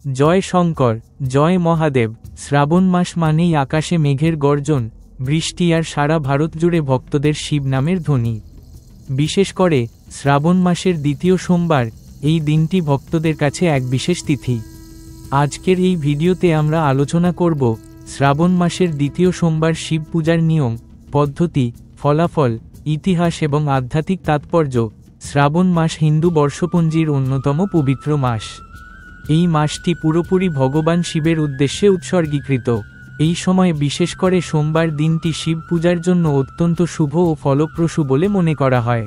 জয় শঙ্কর, জয় মহাদেব। শ্রাবণ মাস মানেই আকাশে মেঘের গর্জন, বৃষ্টি আর সারা ভারত জুড়ে ভক্তদের শিব নামের ধ্বনি। বিশেষ করে শ্রাবণ মাসের দ্বিতীয় সোমবার, এই দিনটি ভক্তদের কাছে এক বিশেষ তিথি। আজকের এই ভিডিওতে আমরা আলোচনা করব শ্রাবণ মাসের দ্বিতীয় সোমবার শিব পূজার নিয়ম, পদ্ধতি, ফলাফল, ইতিহাস এবং আধ্যাত্মিক তাৎপর্য। শ্রাবণ মাস হিন্দু বর্ষপঞ্জির অন্যতম পবিত্র মাস। এই মাসটি পুরোপুরি ভগবান শিবের উদ্দেশ্যে উৎসর্গীকৃত। এই সময় বিশেষ করে সোমবার দিনটি শিব পূজার জন্য অত্যন্ত শুভ ও ফলপ্রসূ বলে মনে করা হয়।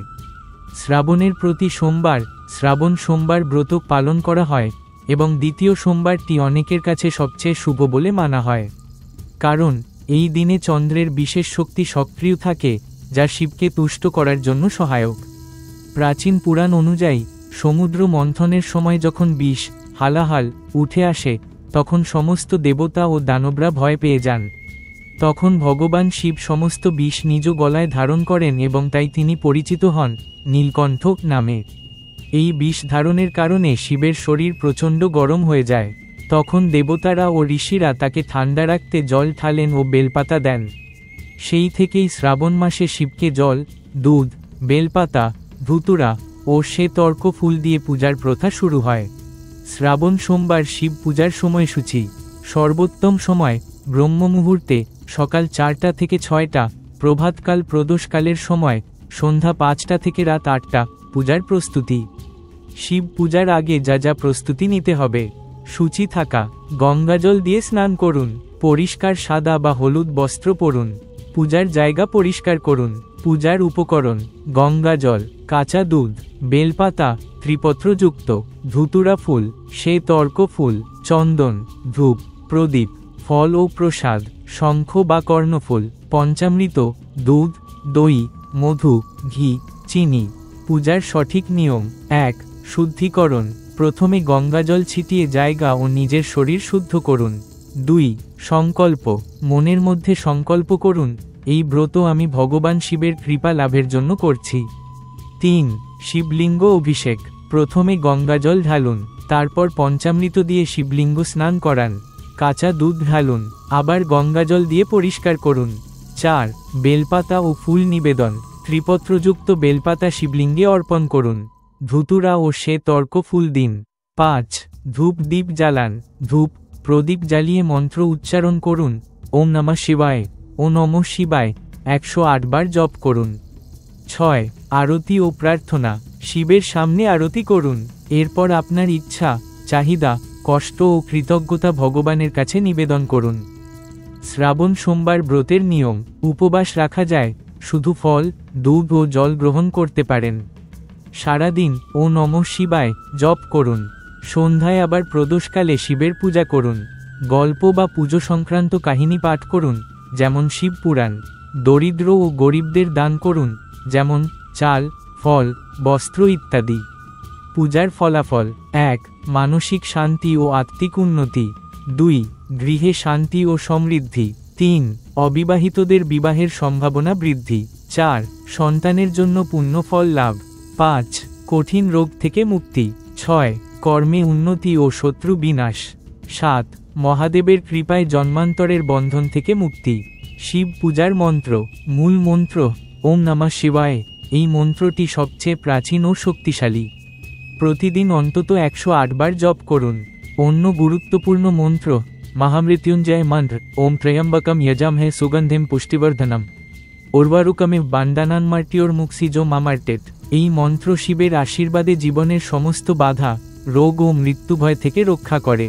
শ্রাবণের প্রতি সোমবার শ্রাবণ সোমবার ব্রত পালন করা হয় এবং দ্বিতীয় সোমবারটি অনেকের কাছে সবচেয়ে শুভ বলে মানা হয়, কারণ এই দিনে চন্দ্রের বিশেষ শক্তি সক্রিয় থাকে, যা শিবকে তুষ্ট করার জন্য সহায়ক। প্রাচীন পুরাণ অনুযায়ী সমুদ্র মন্থনের সময় যখন বিষ হালাহাল উঠে আসে, তখন সমস্ত দেবতা ও দানবরা ভয় পেয়ে যান। তখন ভগবান শিব সমস্ত বিষ নিজ গলায় ধারণ করেন এবং তাই তিনি পরিচিত হন নীলকণ্ঠ নামে। এই বিষ ধারণের কারণে শিবের শরীর প্রচণ্ড গরম হয়ে যায়। তখন দেবতারা ও ঋষিরা তাকে ঠান্ডা রাখতে জল ঢালেন ও বেলপাতা দেন। সেই থেকেই শ্রাবণ মাসে শিবকে জল, দুধ, বেলপাতা, ধুতুরা ও শ্বেতর্ক ফুল দিয়ে পূজার প্রথা শুরু হয়। শ্রাবণ সোমবার শিব পূজার সময়সূচি। সর্বোত্তম সময় ব্রহ্ম মুহূর্তে সকাল 4টা থেকে 6টা, প্রভাতকাল প্রদোষকালের সময় সন্ধ্যা 5টা থেকে রাত 8টা। পূজার প্রস্তুতি। শিব পূজার আগে যা যা প্রস্তুতি নিতে হবে: শুচি থাকা, গঙ্গাজল দিয়ে স্নান করুন, পরিষ্কার সাদা বা হলুদ বস্ত্র পরুন, পূজার জায়গা পরিষ্কার করুন। পূজার উপকরণ: গঙ্গাজল, কাঁচা দুধ, বেলপাতা, ত্রিপত্রযুক্ত ধুতুরা ফুল, শ্বেতর্ক ফুল, চন্দন, ধূপ, প্রদীপ, ফল ও প্রসাদ, শঙ্খ বা কর্ণফুল, পঞ্চামৃত, দুধ, দই, মধু, ঘি, চিনি। পূজার সঠিক নিয়ম: 1. শুদ্ধিকরণ। প্রথমে গঙ্গাজল ছিটিয়ে জায়গা ও নিজের শরীর শুদ্ধ করুন। 2. সংকল্প। মনের মধ্যে সংকল্প করুন, এই ব্রত আমি ভগবান শিবের কৃপা লাভের জন্য করছি। 3. শিবলিঙ্গ অভিষেক। প্রথমে গঙ্গাজল ঢালুন, তারপর পঞ্চামৃত দিয়ে শিবলিঙ্গ স্নান করান। কাঁচা দুধ ঢালুন, আবার গঙ্গাজল দিয়ে পরিষ্কার করুন। 4. বেলপাতা ও ফুল নিবেদন। ত্রিপত্রযুক্ত বেলপাতা শিবলিঙ্গে অর্পণ করুন। ধুতুরা ও শ্বেতর্ক ফুল দিন। 5. ধূপ দীপ জ্বালান। ধূপ, প্রদীপ জ্বালিয়ে মন্ত্র উচ্চারণ করুন। ওম নমঃ শিবায়, ও নমঃ শিবায় 108 বার জপ করুন। 6. আরতি ও প্রার্থনা। শিবের সামনে আরতি করুন। এরপর আপনার ইচ্ছা, চাহিদা, কষ্ট ও কৃতজ্ঞতা ভগবানের কাছে নিবেদন করুন। শ্রাবণ সোমবার ব্রতের নিয়ম: উপবাস রাখা যায়, শুধু ফল, দুধ ও জল গ্রহণ করতে পারেন। সারাদিন ও নমঃ শিবায় জপ করুন। সন্ধ্যায় আবার প্রদোষকালে শিবের পূজা করুন। গল্প বা পুজো সংক্রান্ত কাহিনী পাঠ করুন, যেমন শিব পুরাণ। দরিদ্র ও গরিবদের দান করুন, যেমন চাল, ফল, বস্ত্র ইত্যাদি। পূজার ফলাফল: 1. মানসিক শান্তি ও আত্মিক উন্নতি। 2. গৃহে শান্তি ও সমৃদ্ধি। 3. অবিবাহিতদের বিবাহের সম্ভাবনা বৃদ্ধি। 4. সন্তানের জন্য পুণ্য ফল লাভ। 5. কঠিন রোগ থেকে মুক্তি। 6. কর্মে উন্নতি ও শত্রু বিনাশ। 7. মহাদেবের কৃপায় জন্মান্তরের বন্ধন থেকে মুক্তি। শিব পূজার মন্ত্র: মূল মন্ত্র ওম নমঃ শিবায়। এই মন্ত্রটি সবচেয়ে প্রাচীন ও শক্তিশালী। প্রতিদিন অন্তত 108 বার জপ করুন। অন্য গুরুত্বপূর্ণ মন্ত্র: মহামৃত্যুঞ্জয় মন্ত্র ওম ত্রয়ম্বকম যজামহে সুগন্ধিম পুষ্টিবর্ধনম উর্বারুকমিব বান্দানান্মার্টিওর মুক্সিজো মামার্টেট। এই মন্ত্র শিবের আশীর্বাদে জীবনের সমস্ত বাধা, রোগ ও মৃত্যু ভয় থেকে রক্ষা করে।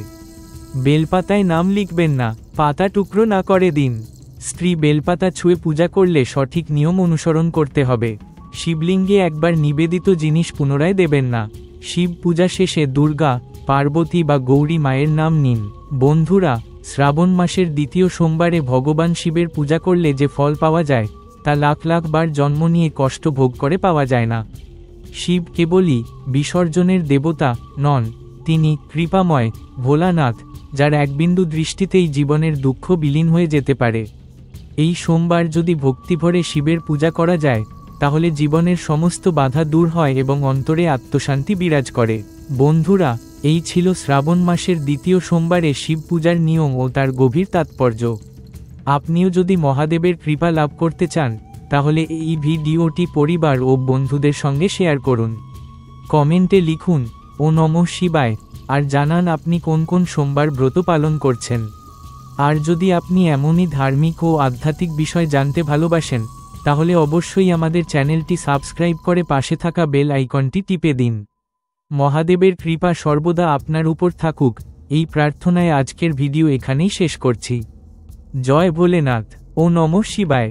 বেলপাতায় নাম লিখবেন না, পাতা টুকরো না করে দিন। স্ত্রী বেলপাতা ছুঁয়ে পূজা করলে সঠিক নিয়ম অনুসরণ করতে হবে। শিবলিঙ্গে একবার নিবেদিত জিনিস পুনরায় দেবেন না। শিব পূজা শেষে দুর্গা, পার্বতী বা গৌরী মায়ের নাম নিন। বন্ধুরা, শ্রাবণ মাসের দ্বিতীয় সোমবারে ভগবান শিবের পূজা করলে যে ফল পাওয়া যায়, তা লাখ লাখ বার জন্ম নিয়ে কষ্ট ভোগ করে পাওয়া যায় না। শিব কেবলই বিসর্জনের দেবতা নন, তিনি কৃপাময় ভোলানাথ, যার একবিন্দু দৃষ্টিতেই জীবনের দুঃখ বিলীন হয়ে যেতে পারে। এই সোমবার যদি ভক্তিভরে শিবের পূজা করা যায়, তাহলে জীবনের সমস্ত বাধা দূর হয় এবং অন্তরে আত্মশান্তি বিরাজ করে। বন্ধুরা, এই ছিল শ্রাবণ মাসের দ্বিতীয় সোমবারে শিব পূজার নিয়ম ও তার গভীর তাৎপর্য। আপনিও যদি মহাদেবের কৃপা লাভ করতে চান, তাহলে এই ভিডিওটি পরিবার ও বন্ধুদের সঙ্গে শেয়ার করুন। কমেন্টে লিখুন ও নমঃ শিবায়, আর জানান আপনি কোন কোন সোমবার ব্রত পালন করছেন। আর যদি আপনি এমনই ধার্মিক ও আধ্যাত্মিক বিষয় জানতে ভালোবাসেন, তাহলে অবশ্যই আমাদের চ্যানেলটি সাবস্ক্রাইব করে পাশে থাকা বেল আইকনটি টিপে দিন। মহাদেবের কৃপা সর্বদা আপনার উপর থাকুক, এই প্রার্থনায় আজকের ভিডিও এখানেই শেষ করছি। জয় ভোলেনাথ ও নমঃ শিবায়।